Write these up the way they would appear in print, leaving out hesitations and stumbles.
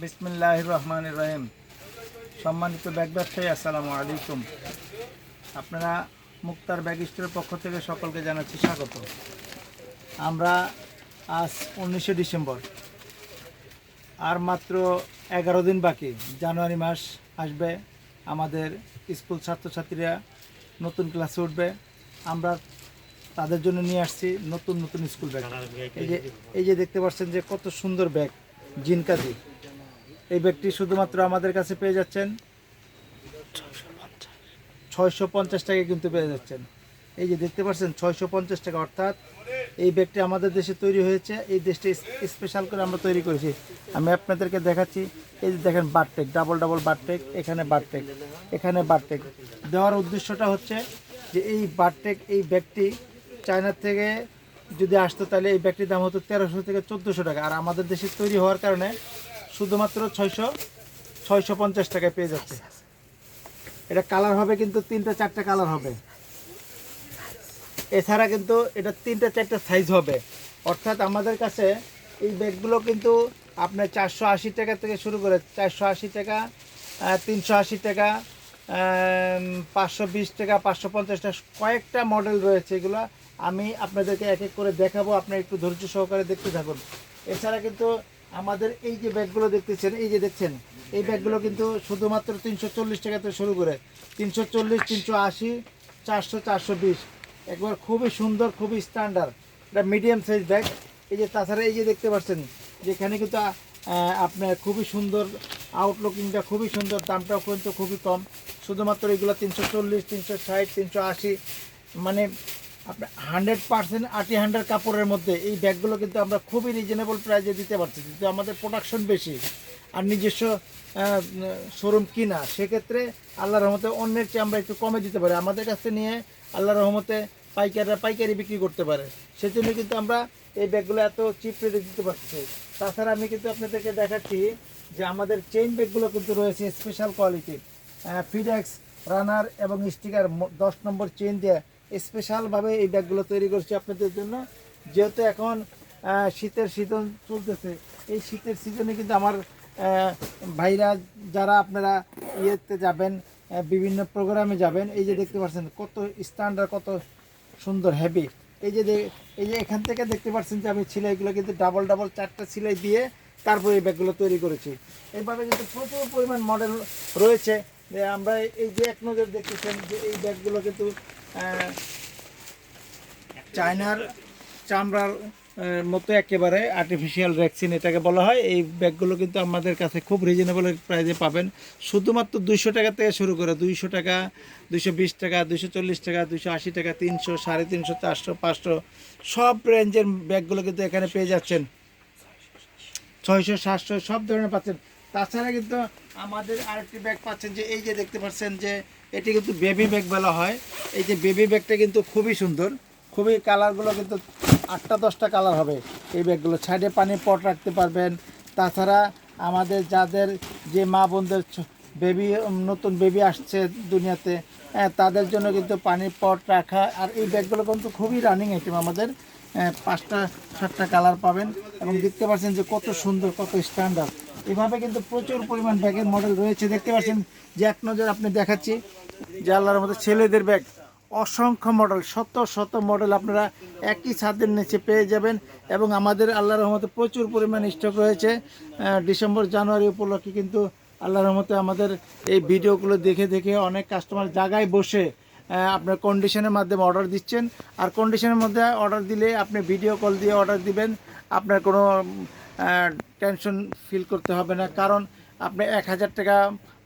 বিসমিল্লাহির রহমানির রহিম। সম্মানিত ব্যাগ ব্যবসায়ী, আসসালামু আলাইকুম। আপনারা মুক্তার ব্যাগ স্টোরের পক্ষ থেকে সকলকে জানাচ্ছি স্বাগত। আমরা আজ 19শে ডিসেম্বর, আর মাত্র 11 দিন বাকি। জানুয়ারি মাস আসবে, আমাদের স্কুল ছাত্রছাত্রীরা নতুন ক্লাসে উঠবে। আমরা তাদের জন্য নিয়ে আসছি নতুন নতুন স্কুল ব্যাগ। এই যে দেখতে পাচ্ছেন যে কত সুন্দর ব্যাগ, জিনকাজি। এই ব্যাগটি শুধুমাত্র আমাদের কাছে পেয়ে যাচ্ছেন 650 টাকায় কিন্তু পেয়ে যাচ্ছেন। এই যে দেখতে পাচ্ছেন 650 টাকা, অর্থাৎ এই ব্যাগটি আমাদের দেশে তৈরি হয়েছে। এই দেশটি স্পেশাল করে আমরা তৈরি করেছি। আমি আপনাদেরকে দেখাচ্ছি। এই যে দেখেন বারটেক, ডাবল ডাবল বারটেক, এখানে বারটেক, এখানে বারটেক দেওয়ার উদ্দেশ্যটা হচ্ছে যে এই বারটেক, এই ব্যাগটি চায়নার থেকে যদি আসতো তাহলে এই ব্যাগটির দাম হতো 1300 থেকে 1400 টাকা, আর আমাদের দেশে তৈরি হওয়ার কারণে শুধুমাত্র 650 টাকায় পেয়ে যাচ্ছে। এটা কালার হবে কিন্তু 3-4টা কালার হবে। এছাড়া কিন্তু এটা 3-4টা সাইজ হবে। অর্থাৎ আমাদের কাছে এই ব্যাগগুলো কিন্তু আপনার 480 টাকা থেকে শুরু করে 480 টাকা, 380 টাকা, 520 টাকা, 550 টাকা, কয়েকটা মডেল রয়েছে। এগুলো আমি আপনাদেরকে এক এক করে দেখাবো, আপনি একটু ধৈর্য সহকারে দেখতে থাকুন। এছাড়া কিন্তু আমাদের এই যে ব্যাগগুলো দেখতেছেন, এই যে দেখছেন, এই ব্যাগগুলো কিন্তু শুধুমাত্র 340 টাকা থেকে শুরু করে 340, 380, 400, 420, একবার খুবই সুন্দর, খুবই স্ট্যান্ডার্ড। এটা মিডিয়াম সাইজ ব্যাগ। এই যে তাছাড়া এই যে দেখতে পাচ্ছেন যেখানে কিন্তু আপনার খুবই সুন্দর আউটলুকিংটা, খুবই সুন্দর, দামটাও কিন্তু খুবই কম। শুধুমাত্র এগুলো 340, 360, 380, মানে আপনার 100% আটি 100 কাপড়ের মধ্যে এই ব্যাগগুলো কিন্তু আমরা খুবই রিজনেবল প্রাইসে দিতে পারছি। কিন্তু আমাদের প্রোডাকশন বেশি আর নিজস্ব শোরুম কিনা, সেক্ষেত্রে আল্লাহর রহমতে অন্যের চেয়ে আমরা একটু কমে দিতে পারি। আমাদের কাছে নিয়ে আল্লাহর রহমতে পাইকাররা পাইকারি বিক্রি করতে পারে, সেজন্য কিন্তু আমরা এই ব্যাগগুলো এত চিপ রেটে দিতে পারছি। তাছাড়া আমি কিন্তু আপনাদেরকে দেখাচ্ছি যে আমাদের চেইন ব্যাগগুলো কিন্তু রয়েছে স্পেশাল কোয়ালিটির, ফিডেক্স, রানার এবং স্টিকার 10 নম্বর চেইন দিয়ে স্পেশালভাবে এই ব্যাগগুলো তৈরি করছি আপনাদের জন্য। যেহেতু এখন শীতের সিজন চলতেছে, এই শীতের সিজনে কিন্তু আমার ভাইরা যারা আপনারা ইয়েতে যাবেন, বিভিন্ন প্রোগ্রামে যাবেন, এই যে দেখতে পাচ্ছেন কত স্ট্যান্ডার্ড, কত সুন্দর হেভি। এই যে এখান থেকে দেখতে পাচ্ছেন যে আমি সেলাইগুলো কিন্তু ডাবল ডাবল 4টা সেলাই দিয়ে তারপরে এই ব্যাগগুলো তৈরি করেছি। এইভাবে কিন্তু প্রচুর পরিমাণ মডেল রয়েছে। যে আমরা এই যে এক নজর দেখতেছেন যে এই ব্যাগগুলো কিন্তু চায়নার চামড়ার মতো একেবারে আর্টিফিশিয়াল ভ্যাকসিন এটাকে বলা হয়। এই ব্যাগগুলো কিন্তু আমাদের কাছে খুব রিজনেবল প্রাইসে পাবেন। শুধুমাত্র 200 টাকা থেকে শুরু করে 200 টাকা, 220 টাকা, 240 টাকা, 280 টাকা, 300, 350, 400, 500 সব রেঞ্জের ব্যাগগুলো কিন্তু এখানে পেয়ে যাচ্ছেন। 600, 700 সব ধরনের পাচ্ছেন। তাছাড়া কিন্তু আমাদের আরেকটি ব্যাগ পাচ্ছেন যে এই যে দেখতে পাচ্ছেন যে এটি কিন্তু বেবি ব্যাগ বলা হয়। এই যে বেবি ব্যাগটা কিন্তু খুবই সুন্দর, খুবই কালারগুলো কিন্তু 8-10টা কালার হবে এই ব্যাগগুলো। সাইডে পানির পট রাখতে পারবেন। তাছাড়া আমাদের যাদের যে মা বোনদের বেবি, নতুন বেবি আসছে দুনিয়াতে, তাদের জন্য কিন্তু পানির পট রাখা। আর এই ব্যাগগুলো কিন্তু খুবই রানিং আইটেম। আমাদের 5-7টা কালার পাবেন এবং দেখতে পাচ্ছেন যে কত সুন্দর, কত স্ট্যান্ডার্ড। এভাবে কিন্তু প্রচুর পরিমাণ ব্যাগের মডেল রয়েছে। দেখতে পাচ্ছেন যে এক নজর আপনি দেখাচ্ছি যে আল্লাহর মধ্যে ছেলেদের ব্যাগ অসংখ্য মডেল, শত শত মডেল আপনারা একই ছাদের নিচে পেয়ে যাবেন। এবং আমাদের আল্লাহর রহমতে প্রচুর পরিমাণ স্টক রয়েছে। ডিসেম্বর জানুয়ারি উপলক্ষে কিন্তু আল্লাহর রহমতে আমাদের এই ভিডিওগুলো দেখে দেখে অনেক কাস্টমার জায়গায় বসে আপনার কন্ডিশনের মাধ্যমে অর্ডার দিচ্ছেন। আর কন্ডিশনের মধ্যে অর্ডার দিলে আপনি ভিডিও কল দিয়ে অর্ডার দিবেন, আপনার কোনো টেনশন ফিল করতে হবে না। কারণ আপনি 1000 টাকা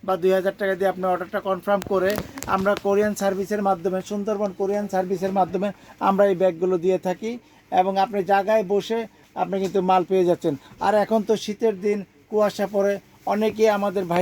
বা 2000 টাকা দিয়ে আপনি অর্ডারটা কনফার্ম করে আমরা কোরিয়ান সার্ভিসের মাধ্যমে, সুন্দরবন কোরিয়ান সার্ভিসের মাধ্যমে আমরা এই ব্যাগগুলো দিয়ে থাকি এবং আপনি জায়গায় বসে আপনি কিন্তু মাল পেয়ে যাচ্ছেন। আর এখন তো শীতের দিন, কুয়াশা পড়ে, অনেকেই আমাদের ভাই